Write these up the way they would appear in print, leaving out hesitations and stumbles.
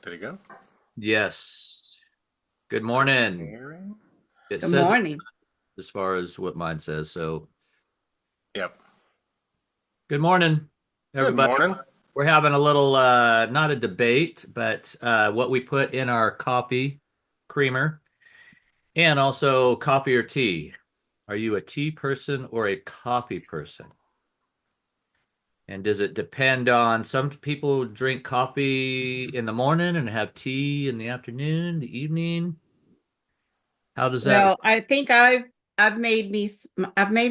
Did he go? Yes. Good morning. Hearing? It Good says it morning. as far as what mine says. So, Yep. good morning, Good everybody. morning. We're having a little, not a debate, but what we put in our coffee creamer and also coffee or tea. Are you a tea person or a coffee person? And does it depend on some people drink coffee in the morning and have tea in the afternoon, the evening? How does that? Well, I think I've made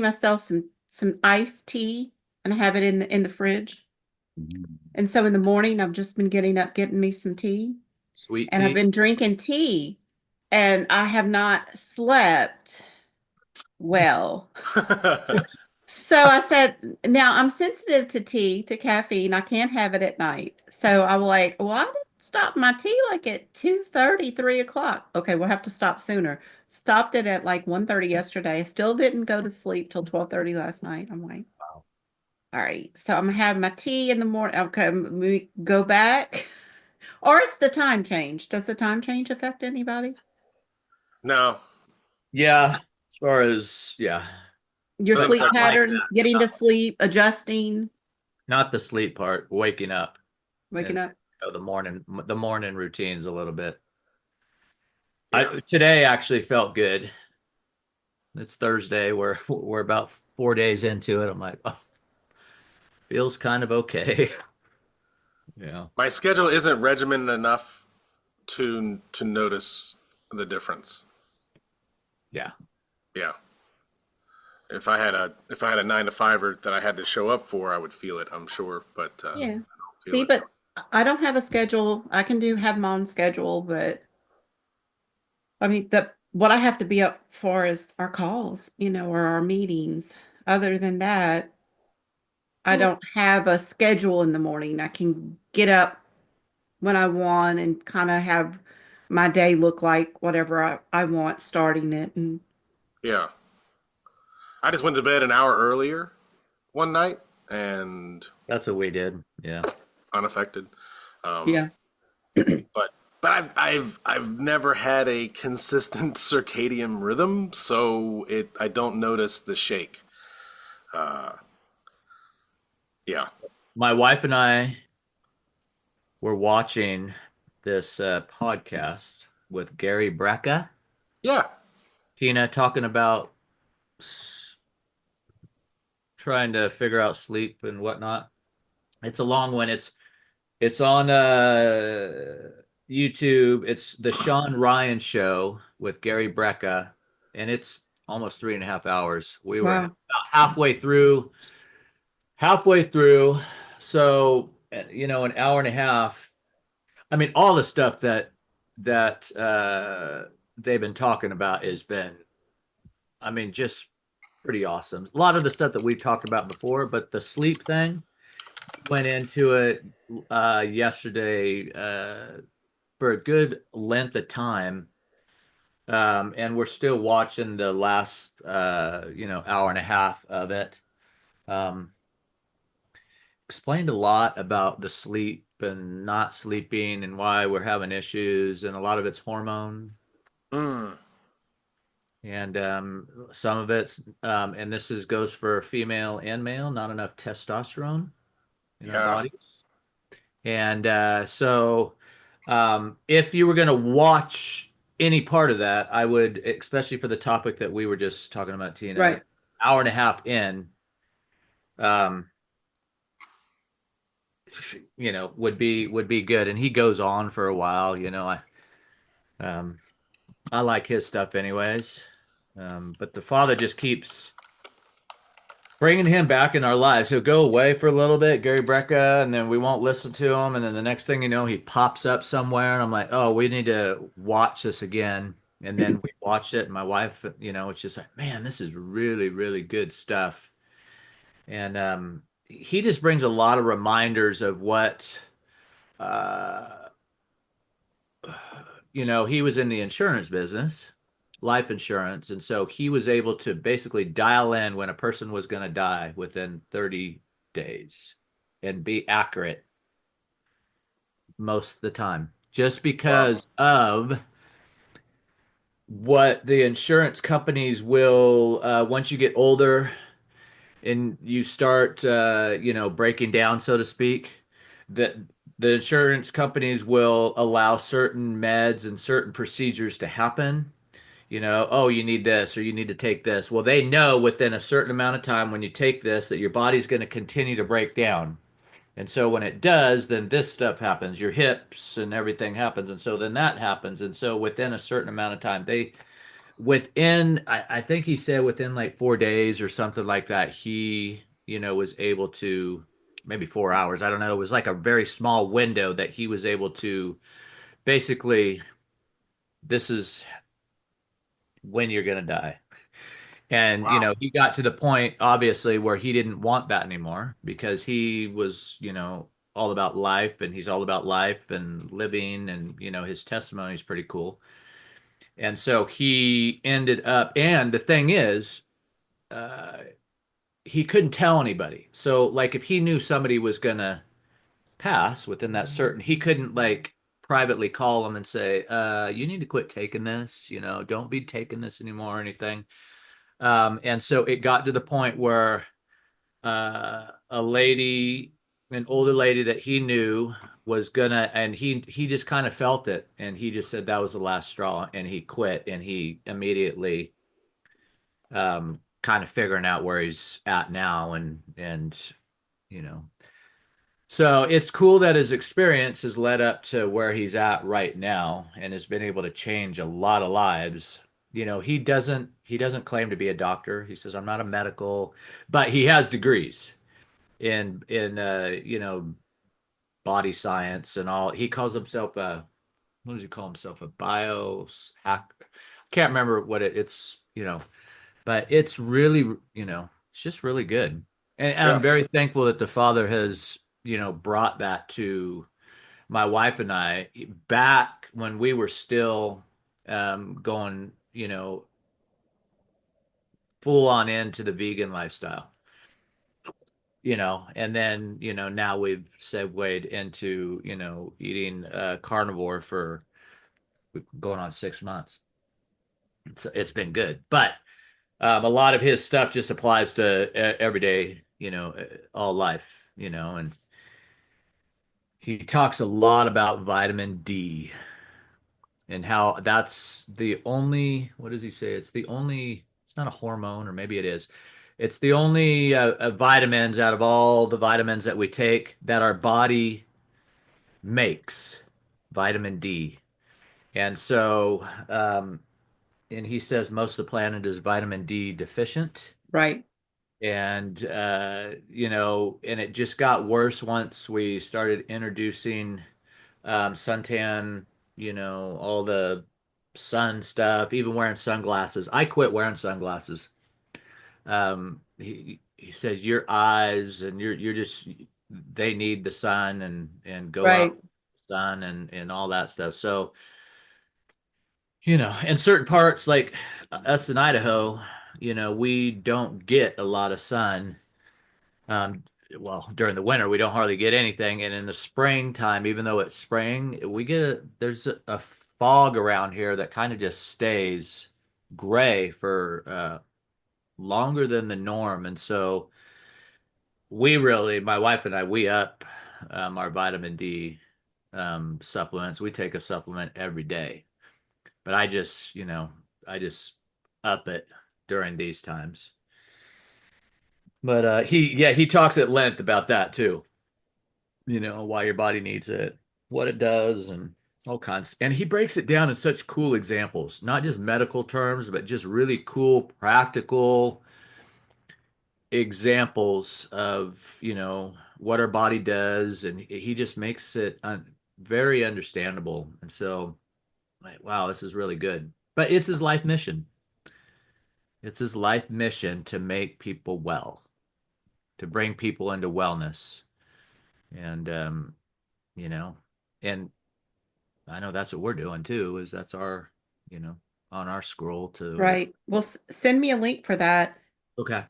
myself some iced tea and I have it in the fridge. And so in the morning I've just been getting up getting me some tea Sweet and I've tea? been drinking tea and I have not slept well. So I said, now I'm sensitive to tea, to caffeine. I can't have it at night. So I was like, well, I didn't stop my tea like at 2:30, 3 o'clock. Okay, we'll have to stop sooner. Stopped it at like 1:30 yesterday. Still didn't go to sleep till 12:30 last night. I'm like, Wow. all right, so I'm gonna have my tea in the morning. Okay, we go back. Or it's the time change. Does the time change affect anybody? No, Yeah, as far as yeah, Your doesn't but sleep not affect me. like pattern, getting to sleep, adjusting, not the sleep part, waking up waking and up. the morning routines a little bit. I Yeah. today actually felt good. It's Thursday. We're about 4 days into it. I'm like, oh, feels kind of okay. Yeah. My schedule isn't regimented enough to notice the difference. Yeah. Yeah. If I had a 9 to 5 that I had to show up for, I would feel it, I'm sure, but I Yeah. don't feel See, it. but I don't have a schedule. I can have my own schedule, but I mean the what I have to be up for is our calls, or our meetings. Other than that, I Hmm. don't have a schedule in the morning. I can get up when I want and kind of have my day look like whatever I want starting it. And Yeah. I just went to bed an hour earlier one night and That's what we did. Yeah. unaffected. Um, yeah. but I've never had a consistent circadian rhythm, so I don't notice the shake. Uh, yeah, My wife and I were watching this podcast with Gary Brecka, yeah, Tina talking about trying to figure out sleep and whatnot. It's a long one. It's on YouTube. It's the Sean Ryan show with Gary Brecka, and it's almost 3.5 hours. We were about Wow. halfway through, halfway through. So, an hour and a half. I mean, all the stuff that they've been talking about has been, I mean, just pretty awesome. A lot of the stuff that we've talked about before, but the sleep thing went into it yesterday for a good length of time. And we're still watching the last hour and a half of it. Um, Explained a lot about the sleep and not sleeping and why we're having issues, and a lot of it's hormone, mm, and some of it's and this is goes for female and male, not enough testosterone in our yeah, bodies. And if you were going to watch any part of that, I would, especially for the topic that we were just talking about, Tina, Right. hour and a half in, um, would be good. And he goes on for a while. Um, I like his stuff anyways. But the father just keeps bringing him back in our lives. He'll go away for a little bit, Gary Brecka, and then we won't listen to him. And then the next thing you know, he pops up somewhere, and I'm like, oh, we need to watch this again. And then we watched it, and my wife, it's just like, man, this is really, really good stuff. And he just brings a lot of reminders of what, uh, he was in the insurance business, life insurance. And so he was able to basically dial in when a person was going to die within 30 days and be accurate most of the time. just Wow. because of what the insurance companies will, once you get older and you start, breaking down, so to speak, that the insurance companies will allow certain meds and certain procedures to happen. Oh, you need this or you need to take this. Well, they know within a certain amount of time when you take this that your body's going to continue to break down. And so when it does, then this stuff happens, your hips and everything happens. And so then that happens. And so within a certain amount of time, I think he said within like 4 days or something like that, he, was able to, maybe 4 hours. I don't know. It was like a very small window that he was able to basically, this is when you're going to die. And, Wow. he got to the point, obviously, where he didn't want that anymore because he was, all about life and he's all about life and living. And, his testimony is pretty cool. And so he ended up, and the thing is, uh, he couldn't tell anybody. So, like, if he knew somebody was going to pass within that certain, he couldn't, like, privately call them and say, you need to quit taking this, don't be taking this anymore or anything. And so it got to the point where an older lady that he knew was gonna, and he just kind of felt it, and he just said that was the last straw, and he quit, and he immediately kind of figuring out where he's at now, and you know, so it's cool that his experience has led up to where he's at right now, and has been able to change a lot of lives. He doesn't claim to be a doctor. He says, I'm not a medical, but he has degrees in body science and all. He calls himself a, what does he call himself? A bio hack. I can't remember what it's, but it's really, it's just really good. And I'm Yeah. very thankful that the Father has, brought that to my wife and I back when we were still going, full on into the vegan lifestyle. And then, now we've segued into, eating carnivore for going on 6 months. So it's been good. But a lot of his stuff just applies to everyday, all life, and he talks a lot about vitamin D and how that's the only, what does he say? It's not a hormone, or maybe it is. It's the only vitamins out of all the vitamins that we take that our body makes vitamin D. And so, and he says most of the planet is vitamin D deficient. Right. And, and it just got worse once we started introducing suntan, all the sun stuff, even wearing sunglasses. I quit wearing sunglasses. He says your eyes and you're just, they need the sun and go out Right. in the sun and all that stuff. So, in certain parts like us in Idaho, we don't get a lot of sun. Um, well, during the winter, we don't hardly get anything. And in the springtime, even though it's spring, there's a fog around here that kind of just stays gray for longer than the norm. And so my wife and I, we up our vitamin D supplements. We take a supplement every day. But I just up it during these times. But he talks at length about that too. Why your body needs it, what it does, and all kinds. And he breaks it down in such cool examples, not just medical terms, but just really cool, practical examples of, what our body does. And he just makes it very understandable. And so, like, wow, this is really good. But it's his life mission. It's his life mission to make people well, to bring people into wellness. And, you know, and I know that's what we're doing too, is that's our, you know, on our scroll to, Right. Well, send me a link for that. okay.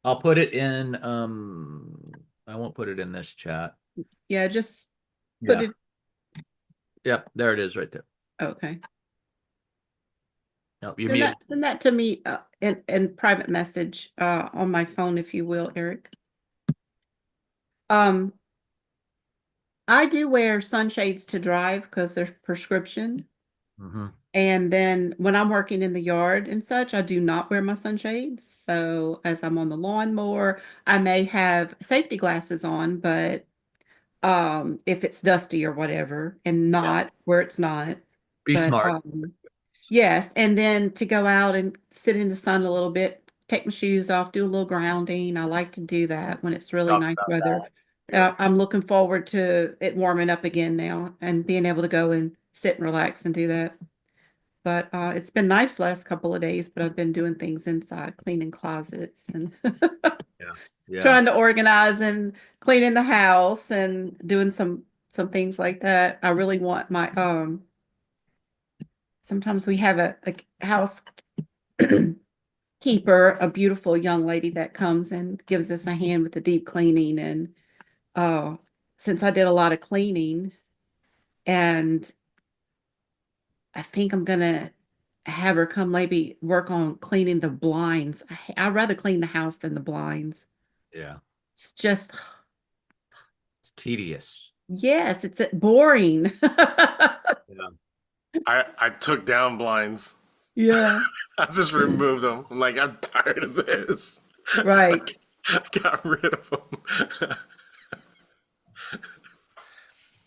I'll put it in, I won't put it in this chat. Yeah, just put Yeah. it Yep. There it is right there. Okay. No, you're muted. Send that to me in private message on my phone, if you will, Eric. I do wear sunshades to drive because they're prescription. Mm-hmm. And then when I'm working in the yard and such, I do not wear my sunshades. So as I'm on the lawnmower, I may have safety glasses on, but if it's dusty or whatever, and not where it's not. Be But smart. yes, and then to go out and sit in the sun a little bit, take my shoes off, do a little grounding. I like to do that when it's really Talk nice about weather. that. Yeah. I'm looking forward to it warming up again now and being able to go and sit and relax and do that. But it's been nice last couple of days, but I've been doing things inside, cleaning closets and Yeah. Yeah. trying to organize and cleaning the house and doing some things like that. I really want my sometimes we have a house keeper, a beautiful young lady that comes and gives us a hand with the deep cleaning. And since I did a lot of cleaning, and I think I'm gonna have her come maybe work on cleaning the blinds. I'd rather clean the house than the blinds. Yeah. It's just, It's tedious. yes, it's boring. Yeah. I took down blinds. Yeah, I just removed them. I'm like, I'm tired of this. So right. I got rid of them.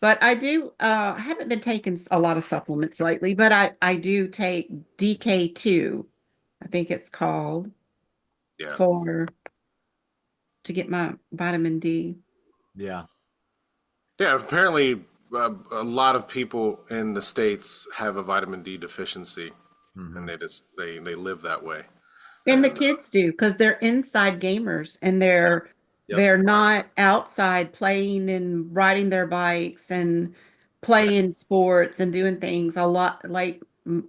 But I do I haven't been taking a lot of supplements lately, but I do take DK2, I think it's called, Yeah. for to get my vitamin D. Yeah. Yeah, apparently a lot of people in the States have a vitamin D deficiency, Mhm. and they live that way. And the And kids do because they're inside gamers and Yep. they're not outside playing and riding their bikes and playing sports and doing things a lot like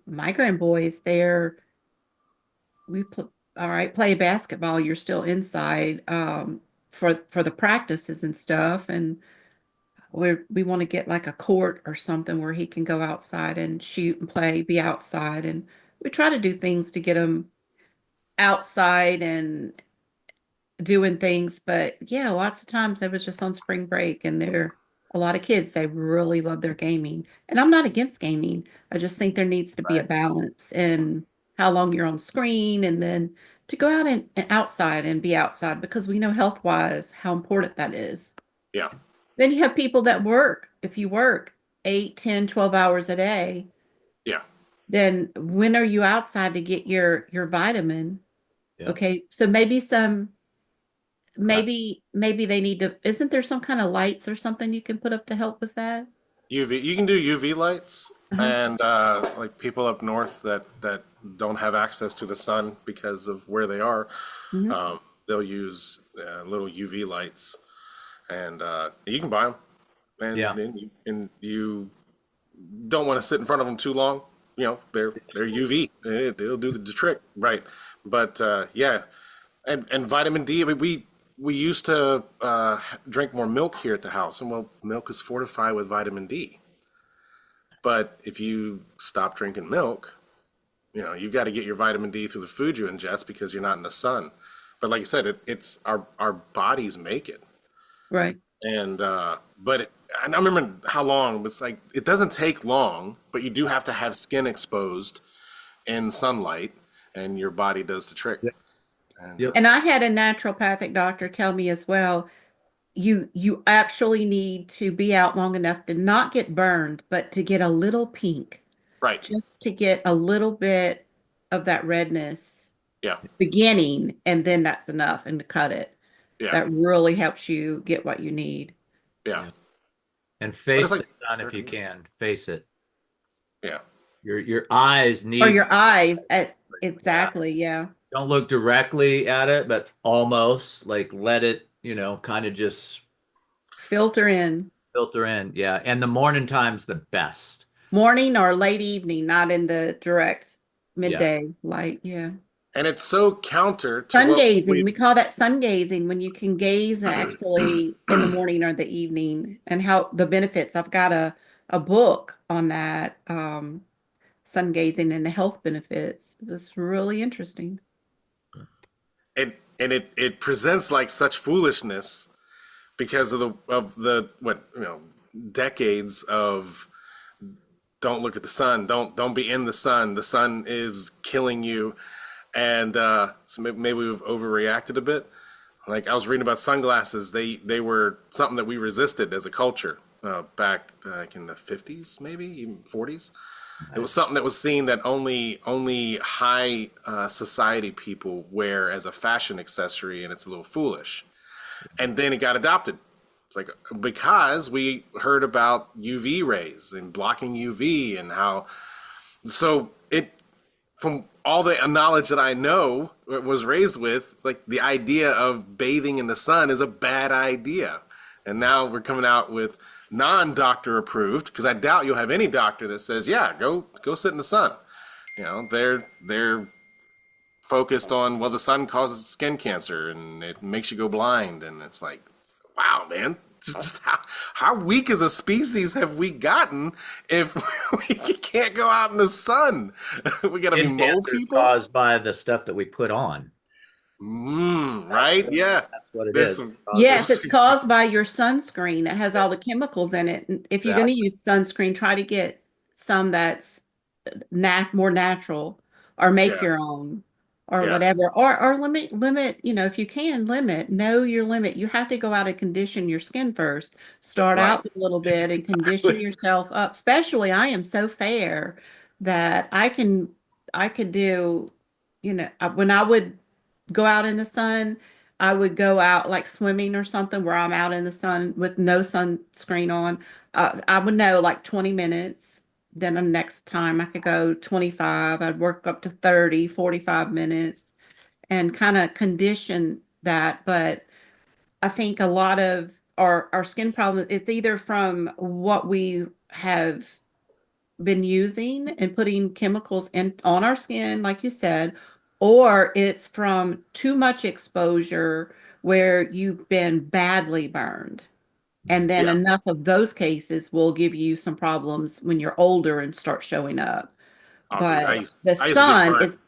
my grandboys. All right, play basketball. You're still inside for the practices and stuff, and we want to get like a court or something where he can go outside and shoot and play, be outside, and we try to do things to get him outside and doing things. But yeah, lots of times I was just on spring break and there a lot of kids, they really love their gaming. And I'm not against gaming. I just think there needs to be a Right. balance in how long you're on screen and then to go out and outside and be outside because we know health wise how important that is. yeah, Then you have people that work. If you work 8, 10, 12 hours a day, yeah. then when are you outside to get your vitamin? Yeah. Okay, so maybe Crap. maybe they need to, isn't there some kind of lights or something you can put up to help with that? UV, you can do UV lights, Uh-huh. and like people up north that don't have access to the sun because of where they are, Mhm. they'll use little UV lights, and you can buy them, and Yeah. and you don't want to sit in front of them too long. You know, they're UV. They'll do the trick, right? But yeah, and vitamin D. I mean, we used to drink more milk here at the house, and well, milk is fortified with vitamin D. But if you stop drinking milk, you know, you've got to get your vitamin D through the food you ingest because you're not in the sun. But like you said, it's our bodies make it. Right. And and I remember how long it was like it doesn't take long, but you do have to have skin exposed in sunlight, and your body does the trick. Yep. And Yep. And I had a naturopathic doctor tell me as well, you actually need to be out long enough to not get burned, but to get a little pink, right, just to get a little bit of that redness yeah, beginning, and then that's enough and to cut it. yeah, That really helps you get what you need. yeah, Yeah. And but face it's the like sun if you can. Face it. yeah, Your eyes Or need. your eyes, Yeah. exactly, yeah. Don't look directly at it, but almost like let it, kind of just Filter in. filter in. Yeah. And the morning time's the best. Morning or late evening, not in the direct Yeah. midday light. Yeah. and it's so counter to Sun what gazing. we We call that sun gazing when you can gaze actually in the morning or the evening and how the benefits. I've got a a book on that, sun gazing and the health benefits. It was really interesting. And it presents like such foolishness because of the what decades of don't look at the sun, don't be in the sun is killing you, and so maybe we've overreacted a bit. Like I was reading about sunglasses, they were something that we resisted as a culture back like in the 50s, maybe even 40s. It was something that was seen that only high society people wear as a fashion accessory, and it's a little foolish. And then it got adopted. It's like because we heard about UV rays and blocking UV and how so it from all the knowledge that I know was raised with, like the idea of bathing in the sun is a bad idea. And now we're coming out with non-doctor approved because I doubt you'll have any doctor that says, "Yeah, go sit in the sun." They're focused on well, the sun causes skin cancer and it makes you go blind, and it's like, wow, man. Just how weak as a species have we gotten if we can't go out in the sun? We gotta be Skin mole cancer is people? caused by the stuff that we put on. Right? Yeah. That's what it There's is. some, Yes, there's, it's caused by your sunscreen that has all the chemicals in it. And if you're going to Exactly. use sunscreen, try to get some that's more natural, or make yeah, your own, or yeah. whatever, or limit, if you can know your limit. You have to go out and condition your skin first. Start Right. out with a little bit and condition yourself up. Especially I am so fair that I could do, when I would go out in the sun, I would go out like swimming or something where I'm out in the sun with no sunscreen on. I would know like 20 minutes. Then the next time I could go 25. I'd work up to 30, 45 minutes and kind of condition that. But I think a lot of our skin problems, it's either from what we have been using and putting chemicals in on our skin, like you said, or it's from too much exposure where you've been badly burned. And then Yeah. enough of those cases will give you some problems when you're older and start showing up. Oh, dude, But the I used to get sun burnt. is,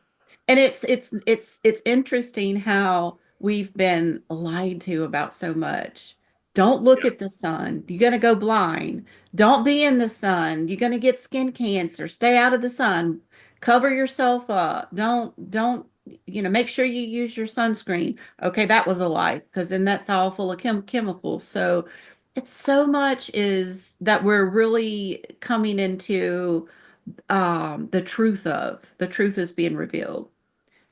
and it's interesting how we've been lied to about so much. Don't look Yeah. at the sun. You're gonna go blind. Don't be in the sun. You're gonna get skin cancer. Stay out of the sun. Cover yourself up. Don't make sure you use your sunscreen. Okay, that was a lie because then that's all full of chemicals. So it's so much is that we're really coming into the truth is being revealed.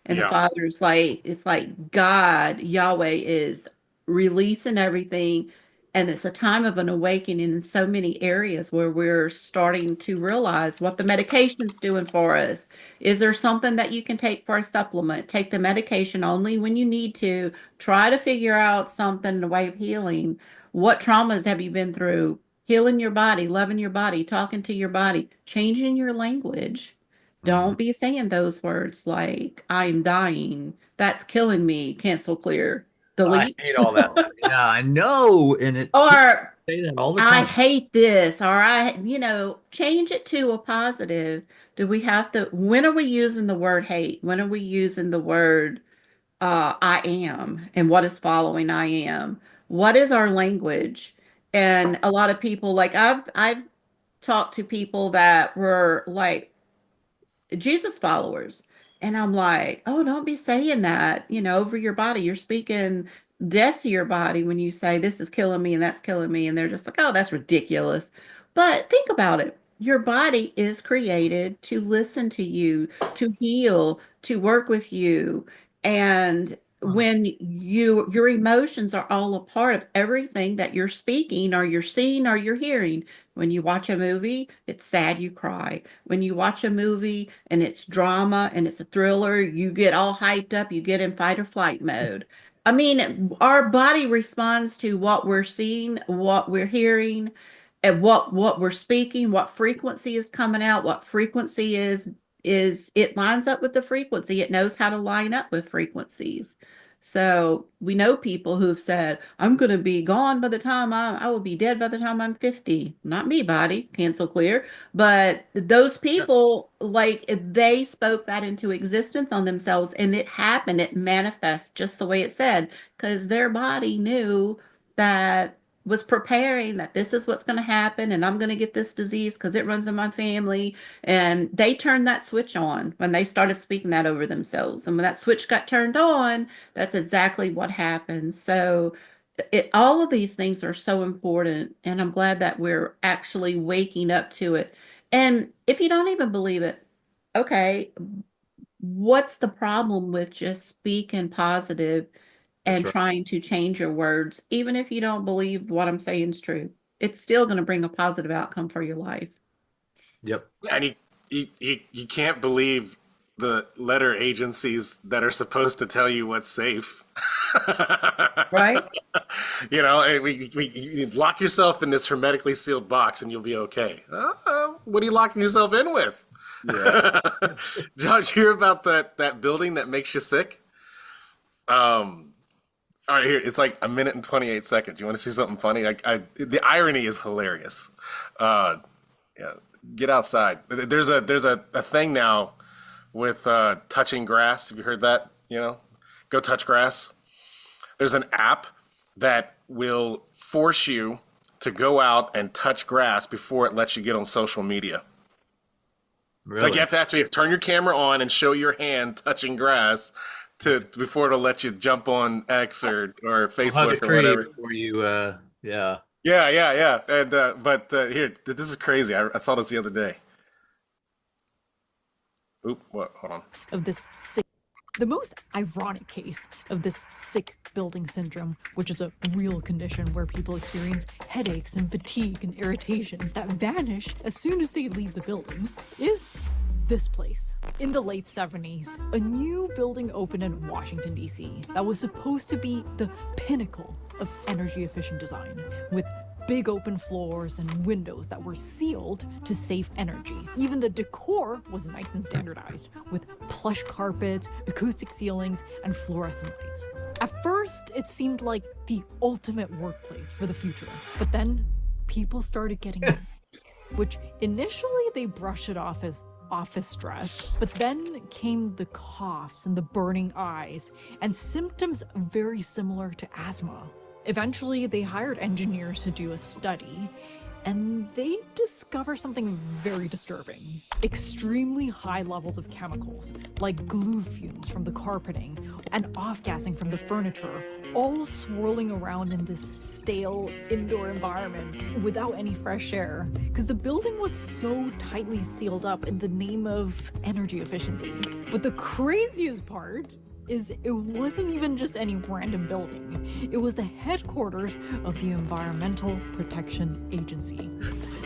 And the Yeah. Father's like, it's like God, Yahweh is releasing everything. And it's a time of an awakening in so many areas where we're starting to realize what the medication's doing for us. Is there something that you can take for a supplement? Take the medication only when you need to. Try to figure out something in the way of healing. What traumas have you been through? Healing your body, loving your body, talking to your body, changing your language. Mhm. Don't be saying those words like I'm dying. That's killing me. Cancel clear. I Delete. hate all that. Yeah, I know. And people Or say that all the I time. hate this. Or change it to a positive. Do we have to, when are we using the word hate? When are we using the word I am and what is following I am? What is our language? And a lot of people like I've talked to people that were like Jesus followers. And I'm like, oh, don't be saying that, over your body. You're speaking death to your body when you say this is killing me and that's killing me. And they're just like, oh, that's ridiculous. But think about it. Your body is created to listen to you, to heal, to work with you. And when your emotions are all a part of everything that you're speaking or you're seeing or you're hearing. When you watch a movie, it's sad, you cry. When you watch a movie and it's drama and it's a thriller, you get all hyped up, you get in fight or flight mode. I mean, our body responds to what we're seeing, what we're hearing, and what we're speaking, what frequency is coming out, what frequency is it lines up with the frequency. It knows how to line up with frequencies. So we know people who've said, I'm going to be gone by the time I will be dead by the time I'm 50. Not me, body, cancel clear. But those Yeah. people, like, if they spoke that into existence on themselves and it happened, it manifests just the way it said, because their body knew that was preparing that this is what's going to happen and I'm going to get this disease because it runs in my family. And they turned that switch on when they started speaking that over themselves. And when that switch got turned on, that's exactly what happened. So all of these things are so important. And I'm glad that we're actually waking up to it. And if you don't even believe it, okay, what's the problem with just speaking positive That's and right. trying to change your words, even if you don't believe what I'm saying is true? It's still going to bring a positive outcome for your life. Yep. And you can't believe the letter agencies that are supposed to tell you what's safe. Right? You know, you lock yourself in this hermetically sealed box and you'll be okay. What are you locking yourself in with? Yeah. Josh, you hear about that building that makes you sick? All right, here it's like a minute and 28 seconds. You want to see something funny? The irony is hilarious. Uh, yeah, get outside. There's a thing now with touching grass. Have you heard that? You know, go touch grass. There's an app that will force you to go out and touch grass before it lets you get on social media. Like you Really? have to actually turn your camera on and show your hand touching grass to before it'll let you jump on X or I'll hug a Facebook or tree whatever. before you. Yeah. Yeah, yeah, yeah. And but here, this is crazy. I saw this the other day. Oop, what? Hold on. Of this sick, the most ironic case of this sick building syndrome, which is a real condition where people experience headaches and fatigue and irritation that vanish as soon as they leave the building, is this place. In the late 70s, a new building opened in Washington, D.C. that was supposed to be the pinnacle of energy efficient design, with big open floors and windows that were sealed to save energy. Even the decor was nice and standardized, with plush carpets, acoustic ceilings, and fluorescent lights. At first, it seemed like the ultimate workplace for the future, but then people started getting sick, which initially they brushed it off as office stress, but then came the coughs and the burning eyes and symptoms very similar to asthma. Eventually, they hired engineers to do a study, and they discover something very disturbing. Extremely high levels of chemicals, like glue fumes from the carpeting and off-gassing from the furniture, all swirling around in this stale indoor environment without any fresh air, because the building was so tightly sealed up in the name of energy efficiency. But the craziest part is it wasn't even just any random building. It was the headquarters of the Environmental Protection Agency.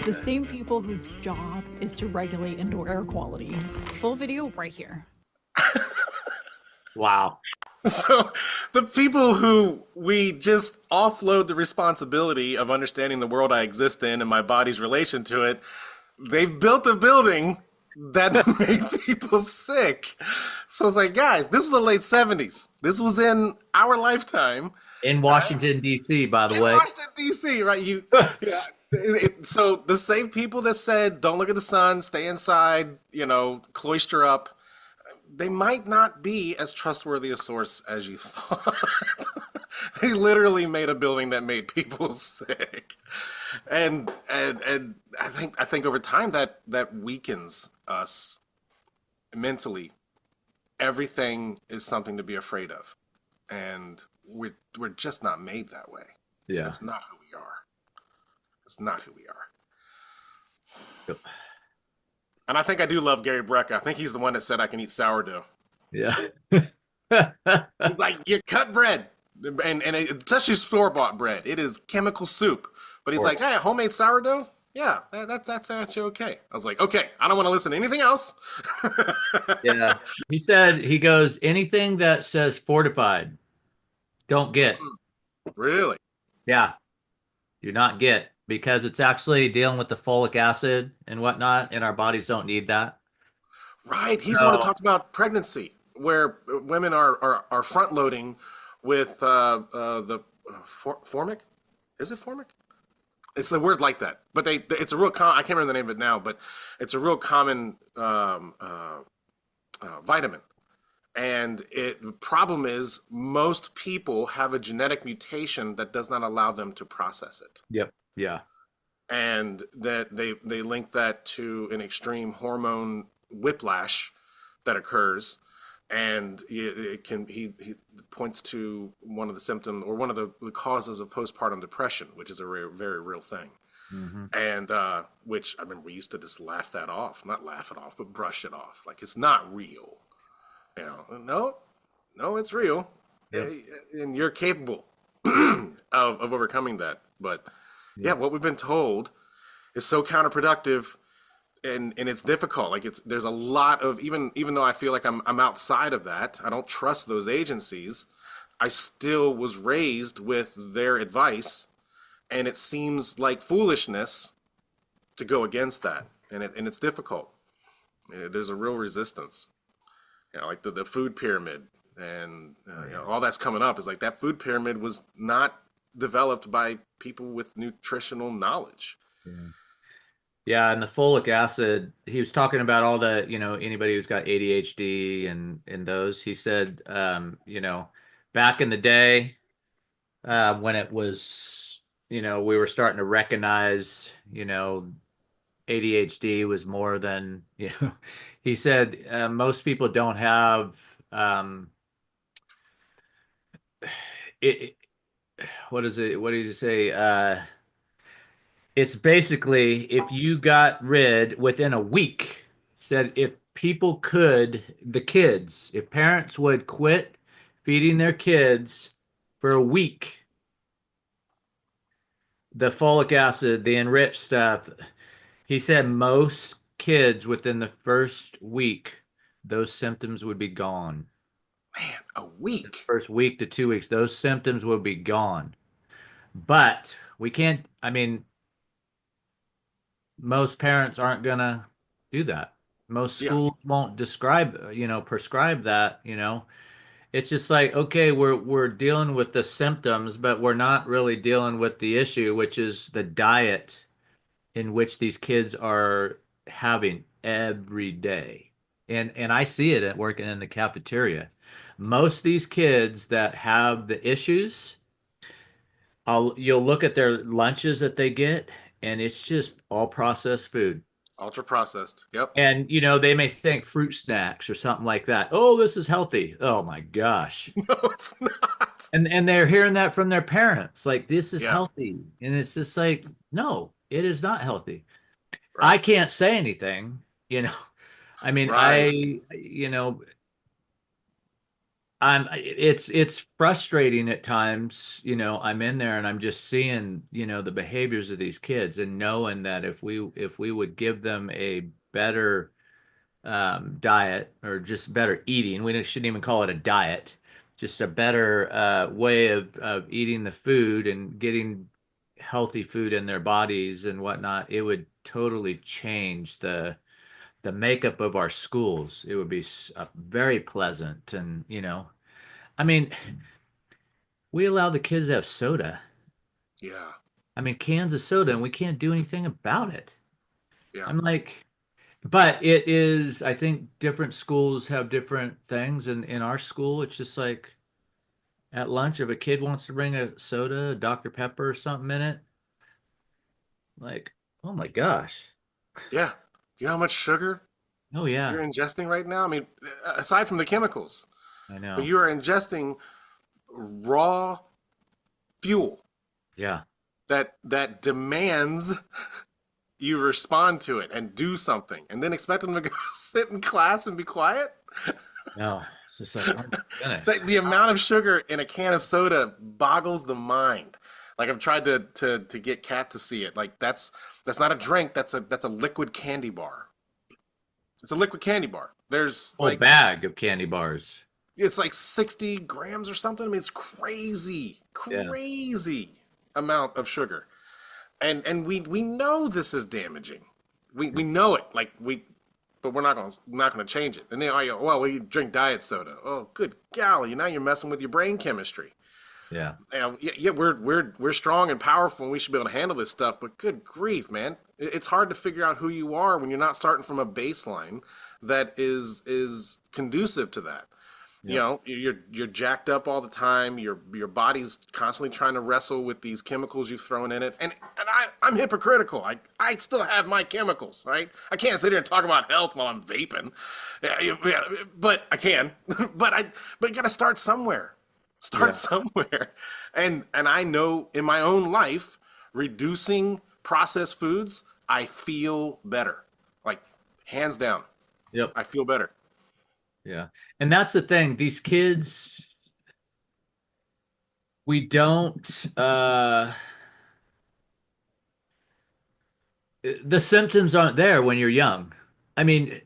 The same people whose job is to regulate indoor air quality. Full video right here. Wow. So the people who we just offload the responsibility of understanding the world I exist in and my body's relation to it, they've built a building that made people sick. So it's like, guys, this is the late 70s. This was in our lifetime. In Washington, D.C., by the In way. Washington, D.C., right? Yeah. So the same people that said, don't look at the sun, stay inside, cloister up, they might not be as trustworthy a source as you thought. They literally made a building that made people sick. And I think over time that weakens us mentally. Everything is something to be afraid of. And we're just not made that way. Yeah. That's not who we are. That's not who we are. Yep. And I think I do love Gary Brecka. I think he's the one that said I can eat sourdough. Yeah. Like you cut bread, and especially store-bought bread. It is chemical soup. But he's like, hey, homemade sourdough? Yeah, that's actually okay. I was like, okay, I don't want to listen to anything else. Yeah. He goes, anything that says fortified, don't get. Really? Yeah. Do not get, because it's actually dealing with the folic acid and whatnot, and our bodies don't need that. Right. He's the one who So, talked about pregnancy, where women are front loading with the formic. Is it formic? It's a word like that, but it's a real I can't remember the name of it now, but it's a real common vitamin. And the problem is most people have a genetic mutation that does not allow them to process it. Yep. Yeah. And that they link that to an extreme hormone whiplash that occurs. And it can he points to one of the symptoms or one of the causes of postpartum depression, which is a very real thing. Mm-hmm. And which I remember we used to just laugh that off, not laugh it off, but brush it off, like it's not real. No, it's real. Yep. And you're capable of overcoming that. But yeah, what we've been told is so counterproductive, and it's difficult. Like there's a lot of even though I feel like I'm outside of that, I don't trust those agencies. I still was raised with their advice, and it seems like foolishness to go against that, and it's difficult. There's a real resistance. Like the food pyramid and all that's coming up is like that food pyramid was not developed by people with nutritional knowledge. Yeah, and the folic acid, he was talking about all the, anybody who's got ADHD and those. He said, back in the day, when it was, we were starting to recognize, ADHD was more than, he said most people don't have it. What is it? What did he say? It's basically if you got rid within a week, said if people could, the kids, if parents would quit feeding their kids for a week, the folic acid, the enriched stuff, he said most kids within the first week, those symptoms would be gone. Man, a week. First week to 2 weeks, those symptoms will be gone. But we can't, most parents aren't gonna do that. Most schools won't prescribe that, It's just like, okay, we're dealing with the symptoms, but we're not really dealing with the issue, which is the diet in which these kids are having every day. And I see it at working in the cafeteria. Most of these kids that have the issues, you'll look at their lunches that they get, and it's just all processed food. Ultra processed. Yep. And they may think fruit snacks or something like that. Oh, this is healthy. Oh my gosh. No, it's not. And they're hearing that from their parents, like this is Yeah. healthy. And it's just like, no, it is not healthy. Right. I can't say anything, Right. It's frustrating at times, I'm in there and I'm just seeing, the behaviors of these kids and knowing that if we would give them a better diet or just better eating, we shouldn't even call it a diet, just a better way of eating the food and getting healthy food in their bodies and whatnot, it would totally change the makeup of our schools. It would be very pleasant. And, we allow the kids to have soda. Yeah. Cans of soda, and we can't do anything about it. Yeah. I'm like, but it is, I think different schools have different things. And in our school, it's just like at lunch, if a kid wants to bring a soda, a Dr. Pepper or something in it, like, oh my gosh. Yeah. You know how much sugar Oh you're yeah, ingesting right now? Aside from the chemicals, I know. but you are ingesting raw fuel Yeah. that demands you respond to it and do something, and then expect them to go sit in class and be quiet. No, it's just like, oh my goodness. The amount of sugar in a can of soda boggles the mind. Like I've tried to get Kat to see it. Like that's not a drink. That's a liquid candy bar. It's a liquid candy bar. There's Whole like bag of candy bars. it's like 60 grams or something. It's crazy, Yeah. crazy amount of sugar, and we know this is damaging. We know it. Like but we're not gonna change it. And then, oh, well, we drink diet soda. Oh, good golly, now you're messing with your brain chemistry. Yeah. Yeah, we're strong and powerful, and we should be able to handle this stuff. But good grief, man, it's hard to figure out who you are when you're not starting from a baseline that is conducive to that. You Yep. know, you're jacked up all the time. Your body's constantly trying to wrestle with these chemicals you've thrown in it. And I'm hypocritical. I still have my chemicals, right? I can't sit here and talk about health while I'm vaping. Yeah, but I can. but you got to start somewhere. Start Yeah. somewhere. And I know in my own life, reducing processed foods, I feel better. Like hands down, Yep. I feel better. Yeah. And that's the thing. These kids, we don't the symptoms aren't there when you're young. I mean,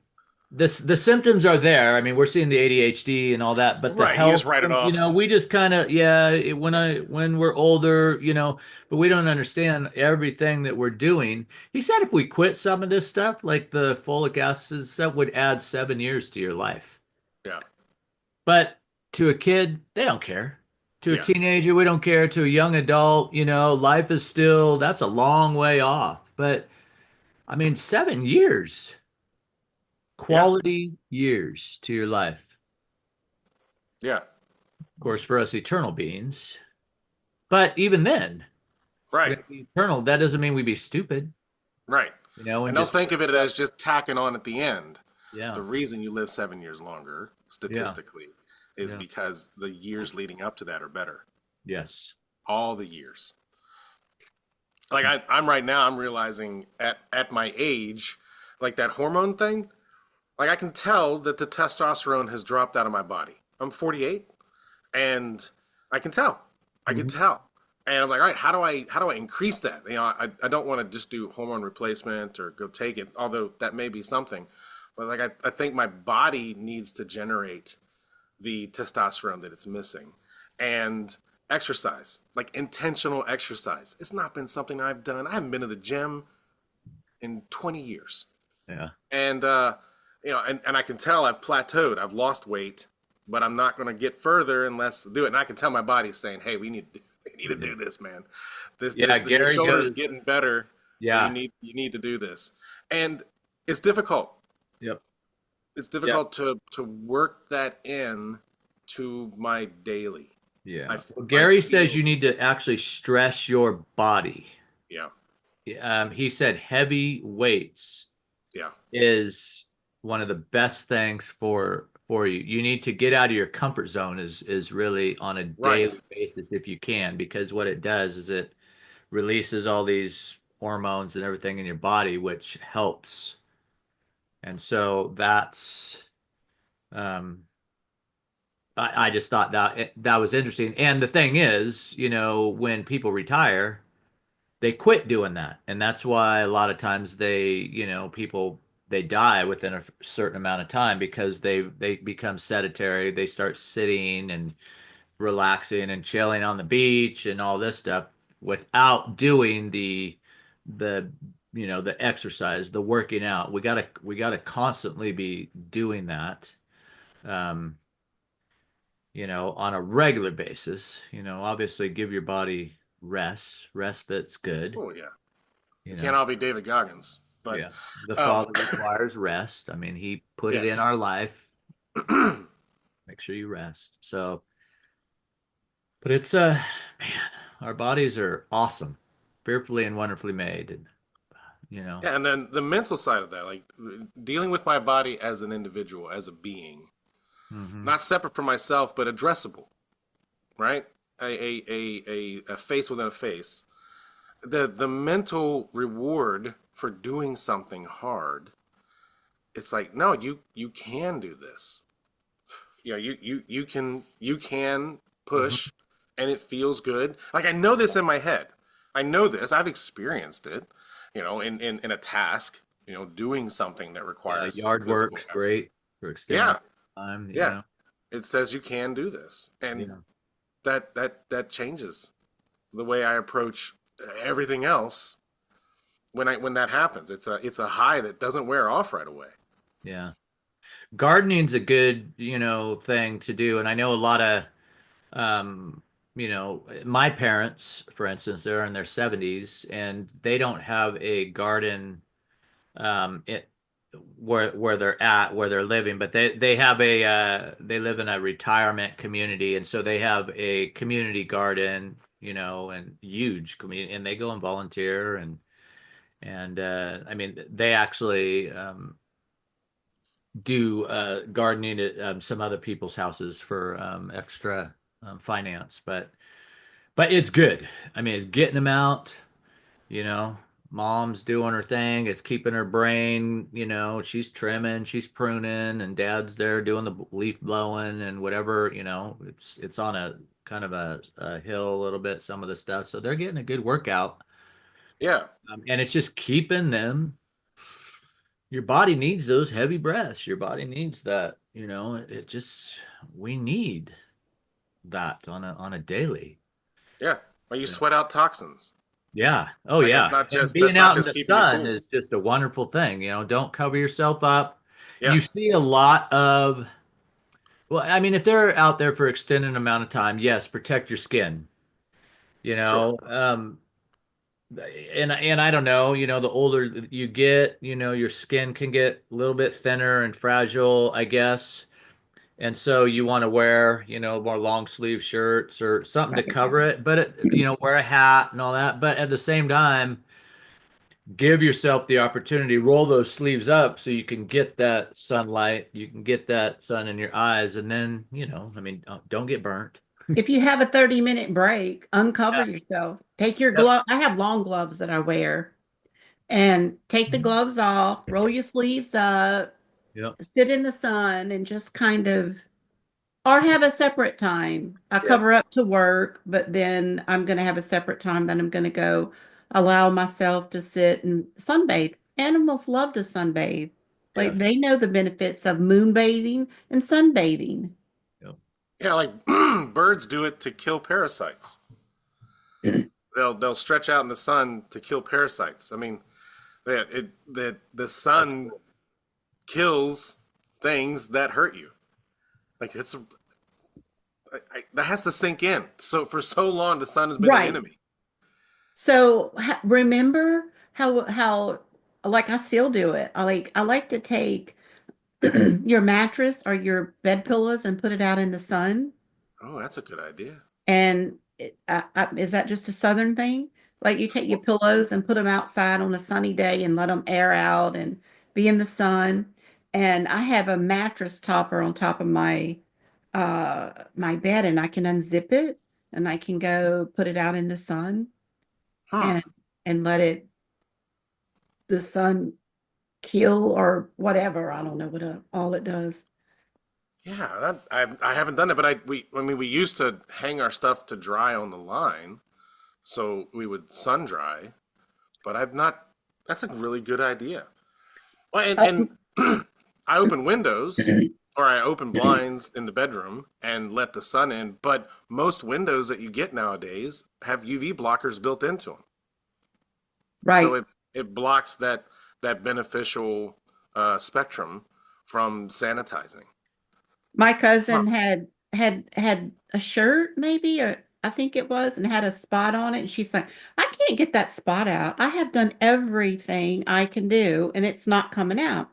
the symptoms are there. I mean, we're seeing the ADHD and all that, but the Right, you just health, write it you know, off. we just kind of, yeah, when we're older, you know, but we don't understand everything that we're doing. He said if we quit some of this stuff, like the folic acid stuff, would add 7 years to your life. Yeah, But to a kid, they don't care. To a yeah, teenager, we don't care. To a young adult, you know, life is still, that's a long way off. But I mean, 7 years, yeah, quality years to your life. yeah. Of course, for us eternal beings. But even then, we're Right, gonna be eternal. That doesn't mean we be stupid, right. you know, And and don't just, think of it as just tacking on at the end. yeah, The reason you live 7 years longer, yeah, statistically, is yeah, because the years leading up to that are better. yes. All the years. Like I'm right now, I'm realizing at my age, like that hormone thing, like I can tell that the testosterone has dropped out of my body. I'm 48, and I can tell. I can Mhm. tell. And I'm like, all right, how do I increase that? You know, I don't want to just do hormone replacement or go take it, although that may be something. But like I think my body needs to generate the testosterone that it's missing. And exercise, like intentional exercise. It's not been something I've done. I haven't been to the gym in 20 years. Yeah, And you know, and I can tell I've plateaued. I've lost weight, but I'm not going to get further unless I do it. And I can tell my body saying, "Hey, we need to do this, man. yeah. This your Gary shoulder's goes, getting better, but yeah, you need to do this." And it's difficult. yep, It's yep, difficult to work that in to my daily. yeah. Well, I Gary says feel you need to actually stress your body. yeah, He said heavy weights yeah, is one of the best things for you. You need to get out of your comfort zone is really on a right. daily basis if you can, because what it does is it releases all these hormones and everything in your body, which helps. And so that's um I just thought that was interesting. And the thing is, you know, when people retire, they quit doing that. And that's why a lot of times they, you know, people they die within a certain amount of time because they become sedentary. They start sitting and relaxing and chilling on the beach and all this stuff without doing the you know, the exercise, the working out. We gotta constantly be doing that. Um, you know, on a regular basis. You know, obviously give your body rest. Respite's good, Oh yeah. you We can't know. all be David Goggins, but Yeah. The um, Father requires rest. I mean, he put it yeah, in our life. Make sure you rest. So, but it's man, our bodies are awesome, fearfully and wonderfully made, and you know. yeah. And then the mental side of that, like dealing with my body as an individual, as a being, Hmm. not separate from myself, but addressable, right? A face within a face. The mental reward for doing something hard, it's like, no, you can do this. Yeah, you can Hmm. push, and it feels good. Like I know this in my head. I know this. I've experienced it. You know, in a task. You know, doing something that Yeah, requires yard physical work's effort. great for extended Yeah, time, you yeah. know. It says you can do this, and Yeah. that changes the way I approach everything else when that happens. It's a high that doesn't wear off right away. Yeah. Gardening's a good, thing to do. And I know a lot of, um, my parents, for instance, they're in their 70s and they don't have a garden, it where they're at, where they're living, but they have they live in a retirement community, and so they have a community garden, and huge community, and they go and volunteer, and I mean, they actually do gardening at some other people's houses for extra finance, but it's good. I mean, it's getting them out, you know. Mom's doing her thing. It's keeping her brain, she's trimming, she's pruning, and dad's there doing the leaf blowing and whatever, it's on a kind of a hill a little bit, some of the stuff. So they're getting a good workout. Yeah, And it's just keeping them. Your body needs those heavy breaths. Your body needs that, it just, we need that on a daily. yeah. Well, you Yeah. sweat out toxins. Yeah. Oh, Like yeah. And that's being not out in just the keeping you sun cool. is just a wonderful thing. Don't cover yourself up. Yeah, You see a lot of, well, I mean, if they're out there for extended amount of time, yes, protect your skin, you sure. know. And I don't know, the older you get, your skin can get a little bit thinner and fragile, I guess. And so you want to wear, more long sleeve shirts or something to Right. cover it, but wear a hat and all that. But at the same time, give yourself the opportunity, roll those sleeves up so you can get that sunlight, you can get that sun in your eyes, and then, I mean, don't get burnt. If you have a 30-minute break, uncover Yeah. yourself. Take your Yep. glove. I have long gloves that I wear, and take the gloves off, roll your sleeves up, Yep. sit in the sun, and just kind of, or have a separate time. I Yep. cover up to work, but then I'm going to have a separate time that I'm going to go allow myself to sit and sunbathe. Animals love to sunbathe. Like Yes. they know the benefits of moonbathing and sunbathing. Yep. Yeah, like birds do it to kill parasites. They'll stretch out in the sun to kill parasites. I mean, the That's sun cool. kills things that hurt you. Like that has to sink in. So for so long, the sun has been the Right. enemy. So remember how like I still do it. I like to take your mattress or your bed pillows and put it out in the sun. Oh, that's a good idea. And is that just a southern thing? Like you take your pillows and put them outside on a sunny day and let them air out and be in the sun. And I have a mattress topper on top of my bed, and I can unzip it and I can go put it out in the sun Huh. and let it the sun kill or whatever. I don't know what all it does. Yeah, I haven't done it, but I mean we used to hang our stuff to dry on the line, so we would sun dry. But I've not. That's a really good idea. Well, and I open windows or I open blinds in the bedroom and let the sun in. But most windows that you get nowadays have UV blockers built into them, so Right. it blocks that beneficial spectrum from sanitizing. My Huh. cousin had a shirt, maybe, or I think it was, and had a spot on it. And she's like, I can't get that spot out. I have done everything I can do, and it's not coming out.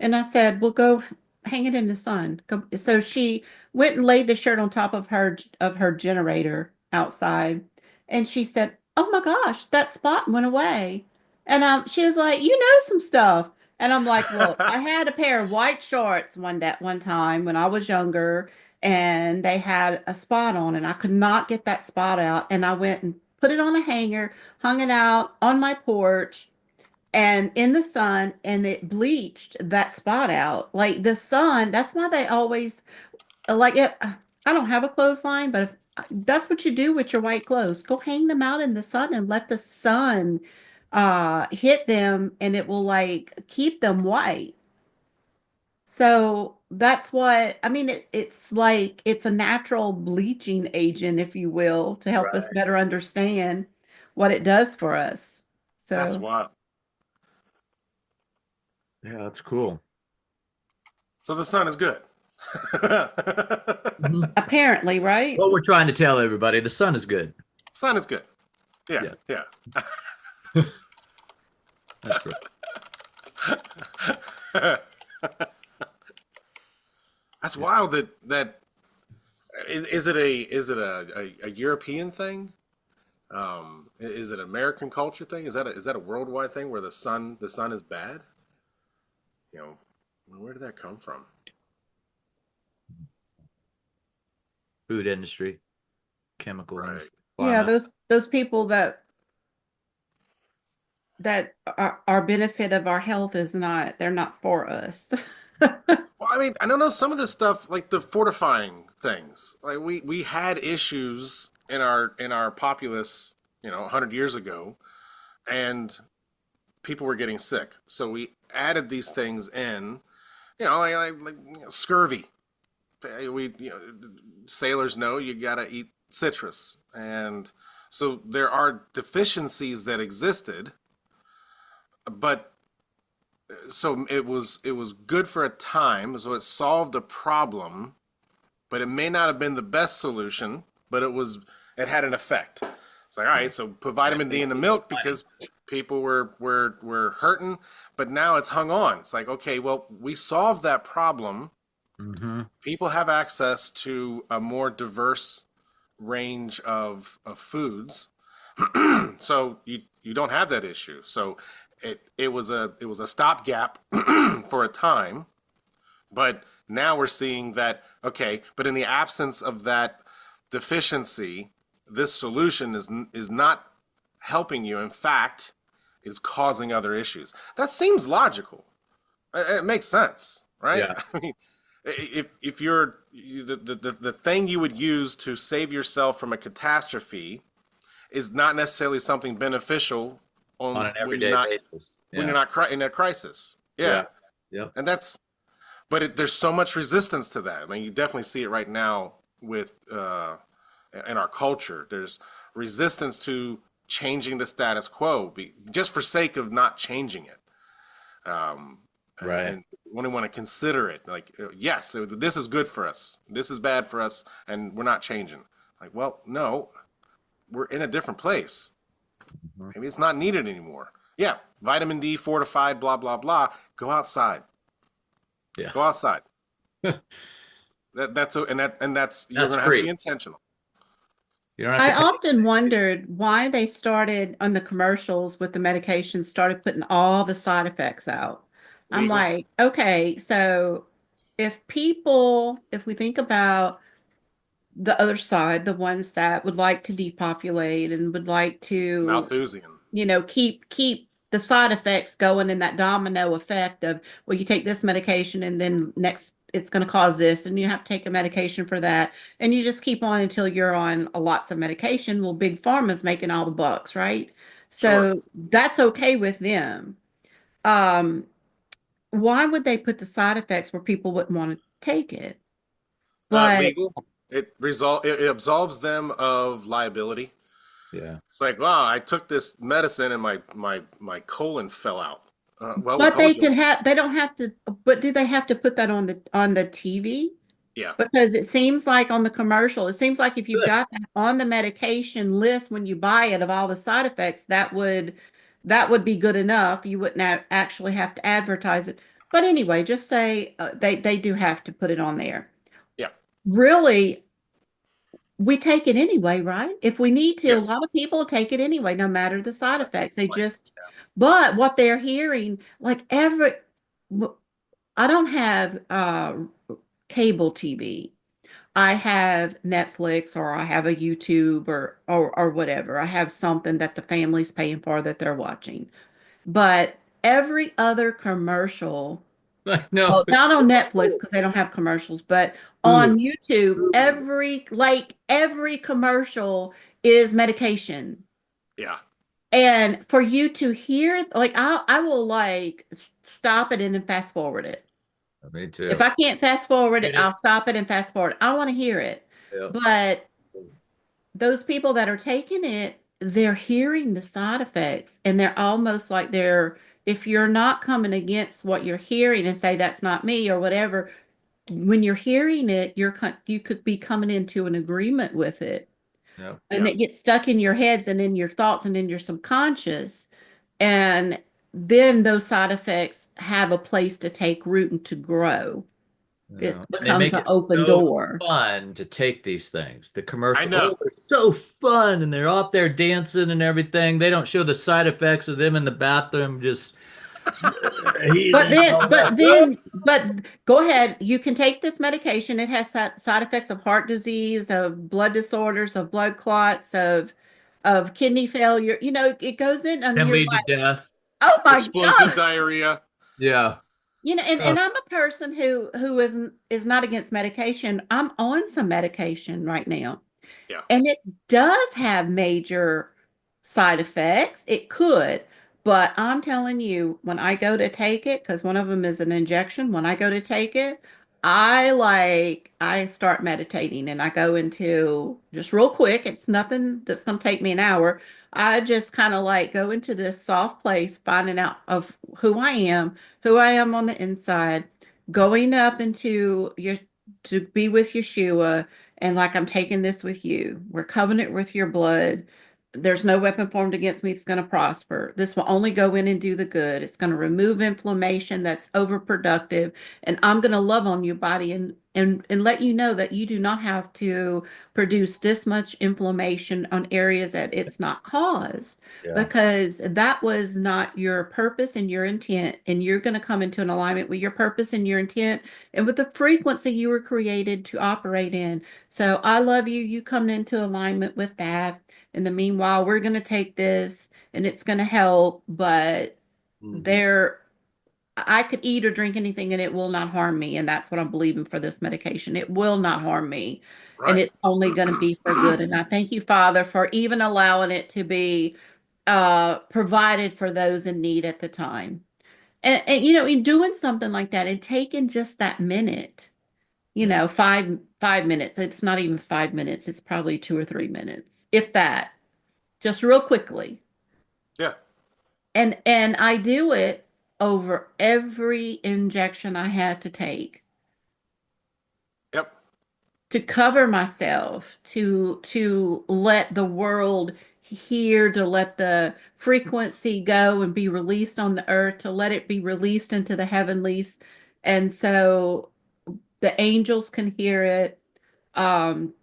And I said, well, go hang it in the sun. So she went and laid the shirt on top of her generator outside. And she said, oh my gosh, that spot went away. And she was like, you know some stuff. And I'm like, look, I had a pair of white shorts one time when I was younger, and they had a spot on, and I could not get that spot out. And I went and put it on a hanger, hung it out on my porch and in the sun, and it bleached that spot out. Like the sun, that's why they always like it. I don't have a clothesline, but if that's what you do with your white clothes, go hang them out in the sun and let the sun hit them, and it will like keep them white. So that's what I mean. It's like it's a natural bleaching agent, if you will, to help us Right. better understand what it does for us. That's So wild. Yeah, that's cool. So the sun is good. Apparently, right? What we're trying to tell everybody, the sun is good. Sun is good. Yeah, Yeah. yeah. That's right. That's wild that is it a European thing? Is it an American culture thing? Is that a worldwide thing where the sun is bad? You know, where did that come from? Food industry, chemical Right. industry, Yeah, pharma. those people that our benefit of our health is not, they're not for us. Well, I mean, I don't know some of this stuff like the fortifying things. Like we had issues in our populace, 100 years ago, and people were getting sick. So we added these things in, scurvy. Sailors know you gotta eat citrus, and so there are deficiencies that existed, but so it was good for a time, so it solved a problem, but it may not have been the best solution, but it had an effect. It's like, all right, so put vitamin D in the milk because people were hurting, but now it's hung on. It's like, okay, well, we solved that problem. Mm-hmm. People have access to a more diverse range of foods, so you don't have that issue. So it was a stopgap for a time, but now we're seeing that, okay, but in the absence of that deficiency, this solution is not helping you. In fact, is causing other issues. That seems logical. It makes sense, right? Yeah. I mean, if the thing you would use to save yourself from a catastrophe is not necessarily something beneficial On an when you're everyday not basis. when Yeah. you're not in a crisis. Yeah. Yeah. Yep. And but there's so much resistance to that. I mean, you definitely see it right now with in our culture. There's resistance to changing the status quo, just for sake of not changing it. Right. And when we want to consider it, like, yes, this is good for us, this is bad for us, and we're not changing. Like, well, no, we're in a different place. Maybe it's not needed anymore. Yeah, vitamin D fortified, blah blah blah. Go outside. Yeah. Go outside. That's you're That's gonna have to free. be intentional. You don't have I to pay. often wondered why they started on the commercials with the medications, started putting all the side effects out. I'm Legal. like, okay, so if we think about the other side, the ones that would like to depopulate and would like to, Malthusian. keep the side effects going in that domino effect of, well, you take this medication and then next it's going to cause this and you have to take a medication for that, and you just keep on until you're on lots of medication. Well, big pharma's making all the bucks, right? Sure. So that's okay with them. um why would they put the side effects where people wouldn't want to take it? But Legal. It absolves them of liability. Yeah. It's like, wow, I took this medicine and my colon fell out. Well, we but they told you. can have, they don't have to, but do they have to put that on the TV? Yeah. Because it seems like on the commercial, it seems like if you've Good. got that on the medication list when you buy it of all the side effects, that would be good enough. You wouldn't actually have to advertise it. But anyway, just say they do have to put it on there. Yeah. Really, we take it anyway, right? If we need to, a Yes. lot of people take it anyway, no matter the side effects. But what they're hearing, like I don't have cable TV. I have Netflix or I have a YouTube or whatever. I have something that the family's paying for that they're watching. But every other commercial, No. well, not on Netflix because they don't have commercials, but on YouTube, every commercial is medication. Yeah. And for you to hear, like, I will stop it and then fast forward it. Me too. If I can't fast forward it, Yeah. I'll stop it and fast forward. I want to hear it. Yeah. But those people that are taking it, they're hearing the side effects and they're almost like they're if you're not coming against what you're hearing and say that's not me or whatever, when you're hearing it, you could be coming into an agreement with it, Yep. and Yeah. it gets stuck in your heads and in your thoughts and in your subconscious, and then those side effects have a place to take root and to grow. It And they becomes make an it open so door. fun to take these things. The I commercial, know. oh, they're so fun, and they're out there dancing and everything. They don't show the side effects of them in the bathroom just But heaving and then, all but that. then, but go ahead. You can take this medication. It has side effects of heart disease, of blood disorders, of blood clots, of kidney failure. You know, it goes in, and Can you're lead to like, death. oh my Explosive God. diarrhea. Yeah. You know, Oh, and I'm a person who is not against medication. I'm on some medication right now. Yeah. And it does have major side effects. It could, but I'm telling you, when I go to take it, because one of them is an injection, when I go to take it, I start meditating and I go into just real quick. It's nothing that's going to take me an hour. I just kind of like go into this soft place, finding out of who I am on the inside, going up into your to be with Yeshua, and like, I'm taking this with you. We're covenant with your blood. There's no weapon formed against me that's going to prosper. This will only go in and do the good. It's going to remove inflammation that's overproductive. And I'm going to love on your body, and let you know that you do not have to produce this much inflammation on areas that it's not caused, yeah. because that was not your purpose and your intent. And you're going to come into an alignment with your purpose and your intent and with the frequency you were created to operate in. So I love you. You come into alignment with that. In the meanwhile, we're going to take this and it's going to help, but Mhm. there, I could eat or drink anything and it will not harm me. And that's what I'm believing for this medication. It will not harm me. And Right. it's only going to be for good. And I thank you, Father, for even allowing it to be provided for those in need at the time. And you know, in doing something like that and taking just that minute, you Yeah. know, 5 minutes. It's not even 5 minutes. It's probably 2 or 3 minutes, if that, just real quickly. Yeah. And I do it over every injection I had to take Yep. to cover myself, to let the world hear, to let the frequency go and be released on the earth, to let it be released into the heavenlies. And so the angels can hear it. Um,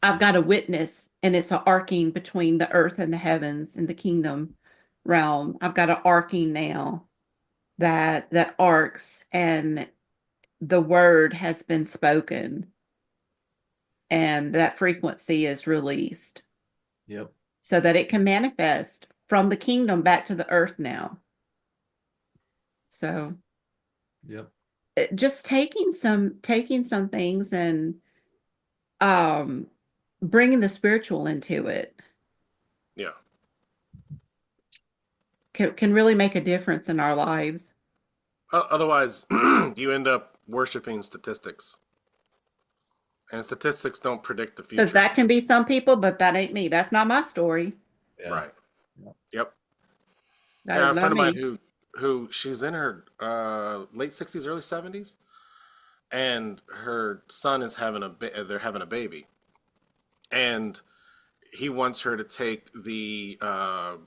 I've got a witness, and it's an arcing between the earth and the heavens in the kingdom realm. I've got an arcing now that arcs, and the word has been spoken, and that frequency is released Yep. so that it can manifest from the kingdom back to the earth now. So Yep. just taking some things and um bringing the spiritual into it Yeah. can really make a difference in our lives. Otherwise, you end up worshiping statistics, and statistics don't predict the Because future. that can be some people, but that ain't me. That's not my story. Yeah. Right. Yeah. Yep. That Yeah, is a not friend of mine me. who she's in her late 60s, early 70s, and her son is they're having a baby, and he wants her to take the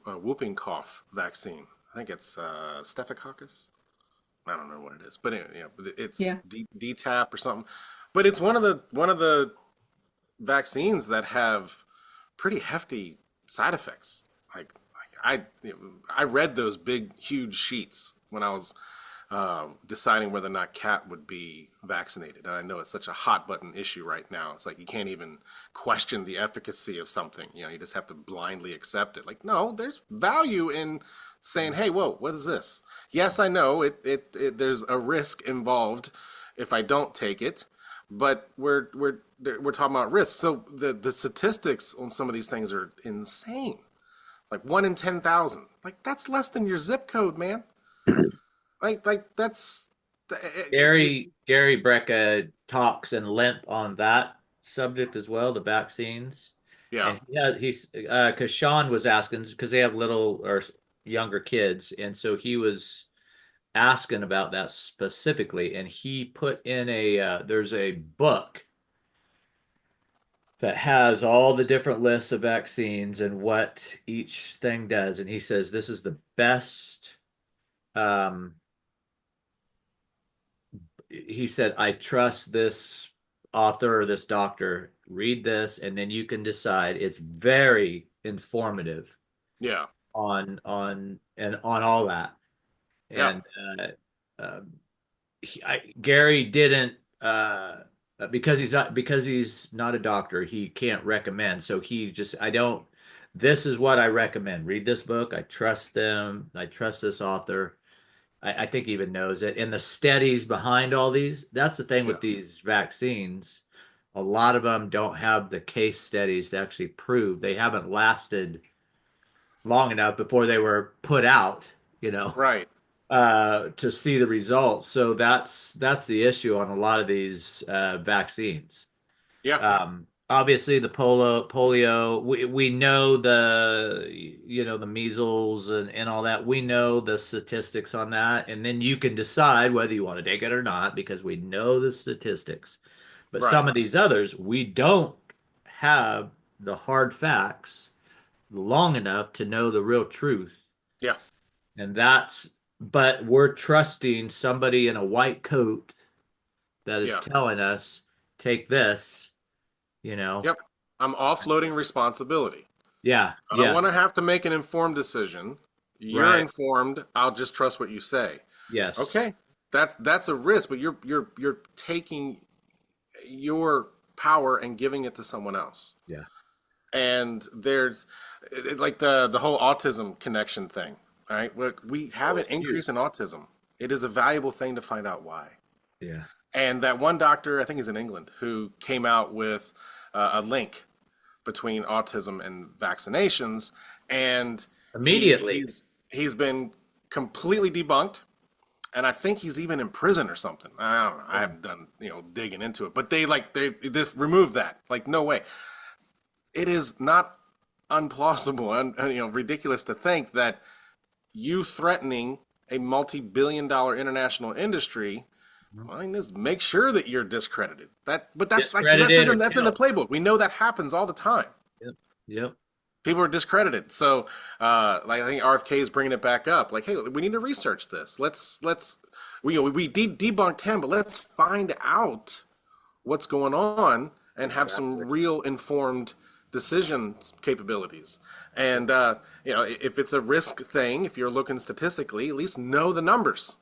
whooping cough vaccine. I think it's Staphylococcus. I don't know what it is, but anyway, yeah, but it's Yeah. DTaP or something. But it's one of the vaccines that have pretty hefty side effects. I read those big, huge sheets when I was deciding whether or not Kat would be vaccinated. And I know it's such a hot button issue right now. It's like you can't even question the efficacy of something. You know, you just have to blindly accept it. Like, no, there's value in saying, "Hey, whoa, what is this?" Yes, I know there's a risk involved if I don't take it, but we're talking about risk. So the statistics on some of these things are insane. Like 1 in 10,000. Like that's less than your zip code, man. Like that's Gary Brecka talks in length on that subject as well, the vaccines. yeah. And he's because Sean was asking because they have little or younger kids, and so he was asking about that specifically, and he put in there's a book that has all the different lists of vaccines and what each thing does, and he says this is the best. Um, he said, I trust this author or this doctor. Read this, and then you can decide. It's very informative Yeah. on all that. Yeah. And um, Gary didn't because he's not a doctor. He can't recommend. So he just I don't. This is what I recommend. Read this book. I trust them. I trust this author. I think he even knows it. And the studies behind all these, that's the thing Yeah. with these vaccines. A lot of them don't have the case studies to actually prove they haven't lasted long enough before they were put out, Right. to see the results. So that's the issue on a lot of these vaccines. Yeah. Obviously the polio, we know the measles and all that. We know the statistics on that, and then you can decide whether you want to take it or not because we know the statistics. But Right. some of these others, we don't have the hard facts long enough to know the real truth. Yeah. And but we're trusting somebody in a white coat that is Yeah. telling us, take this, you know. Yep. I'm offloading responsibility. Yeah, I don't want to yes, have to make an informed decision. You're right, informed. I'll just trust what you say. yes, Okay. That's a risk, but you're taking your power and giving it to someone else. yeah. And there's like the whole autism connection thing. All right. Look, we have an it's huge. increase in autism. It is a valuable thing to find out why. Yeah, And that one doctor, I think he's in England, who came out with a link between autism and vaccinations, and immediately. he's been completely debunked, and I think he's even in prison or something. I don't know. I haven't done digging into it, but they just removed that. Like, no way. It is not unplausible and ridiculous to think that you threatening a multi-billion-dollar international industry. Well, just make sure that you're discredited. But that's Discredited or that's in the playbook. We know that happens all the time. Yep, yep, People are discredited. So, like I think RFK is bringing it back up. Like, hey, we need to research this. We debunked him, but let's find out what's going on and have some real informed decisions capabilities. And if it's a risk thing, if you're looking statistically, at least know the numbers.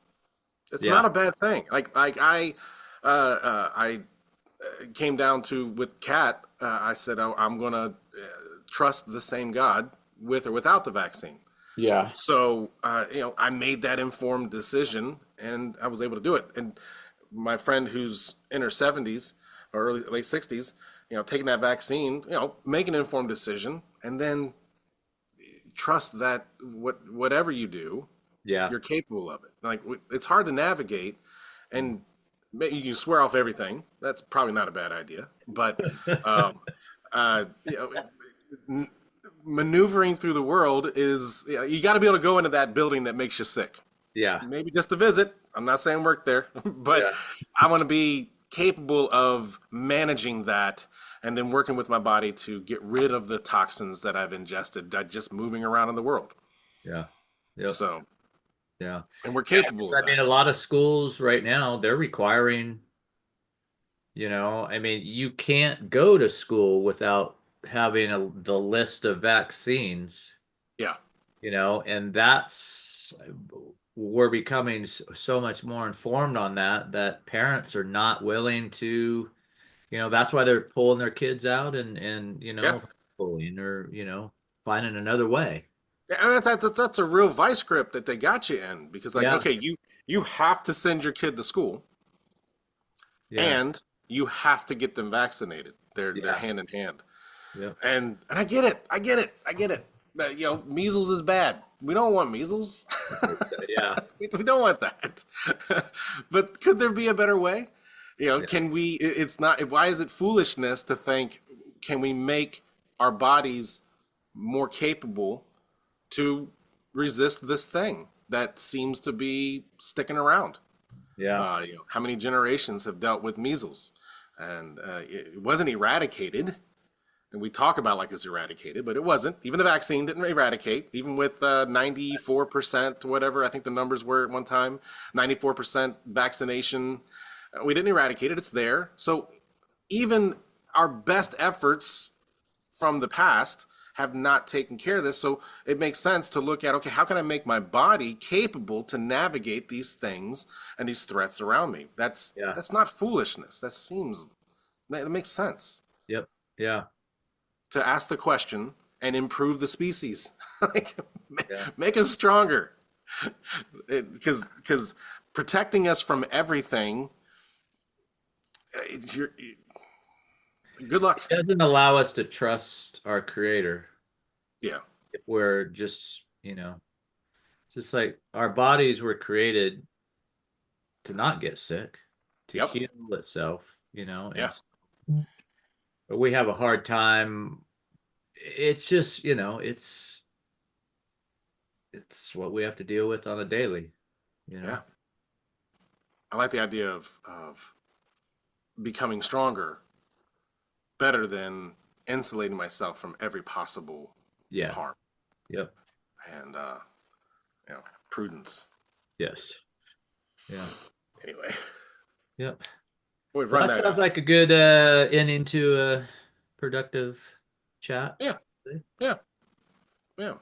It's yeah, not a bad thing. Like I came down to with Kat. I said I'm gonna trust the same God with or without the vaccine. yeah, So I made that informed decision, and I was able to do it. And my friend who's in her 70s or late 60s, taking that vaccine, make an informed decision, and then trust that whatever you do, yeah, you're capable of it. Like, it's hard to navigate, and you can swear off everything. That's probably not a bad idea, but um, maneuvering through the world is you got to be able to go into that building that makes you sick. yeah, Maybe just to visit. I'm not saying work there, but yeah, I want to be capable of managing that and then working with my body to get rid of the toxins that I've ingested just moving around in the world. yeah, yep, So, yeah. and we're capable I of mean, that. a lot of schools right now, they're requiring, I mean, you can't go to school without having the list of vaccines, Yeah. and we're becoming so much more informed on that parents are not willing to, that's why they're pulling their kids out and Yeah. bullying or, finding another way. Yeah, and that's a real vice grip that they got you in, because like, Yeah. okay, you have to send your kid to school, Yeah. and you have to get them vaccinated. They're Yeah. hand in hand. Yeah. And I get it. I get it. I get it. Measles is bad. We don't want measles. Yeah. We don't want that. But could there be a better way? Can we, it's not, why is it foolishness to think, can we make our bodies more capable to resist this thing that seems to be sticking around. Yeah. How many generations have dealt with measles, and it wasn't eradicated. And we talk about like it was eradicated, but it wasn't. Even the vaccine didn't eradicate. Even with 94%, whatever I think the numbers were at one time, 94% vaccination, we didn't eradicate it. It's there. So even our best efforts from the past have not taken care of this. So it makes sense to look at, okay, how can I make my body capable to navigate these things and these threats around me? That's not foolishness. That makes sense. Yep. Yeah. To ask the question and improve the species. Like, Yeah. make us stronger. Because protecting us from everything, good luck. It doesn't allow us to trust our creator. Yeah. If we're just, just like our bodies were created to not get sick, to Yep. heal itself, and Yeah. but we have a hard time. It's just, it's what we have to deal with on a daily, Yeah. I like the idea of becoming stronger, better than insulating myself from every possible Yeah. harm. Yep. And prudence. Yes. Yeah. Anyway, Yep. we've Well, run that that sounds out. like a good end into a productive chat. Yeah. Yeah. Yeah.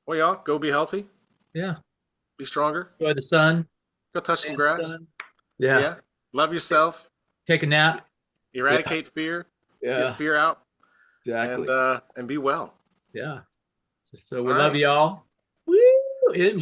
Well, y'all, go be healthy, Yeah. be stronger, Enjoy the sun. go touch Stay some in the grass. sun. Yeah. Yeah. Love yourself. Take a nap. Eradicate fear. Yeah. Get fear out. Exactly. And be well. Yeah. So we All love right. y'all. Woo! Enjoy.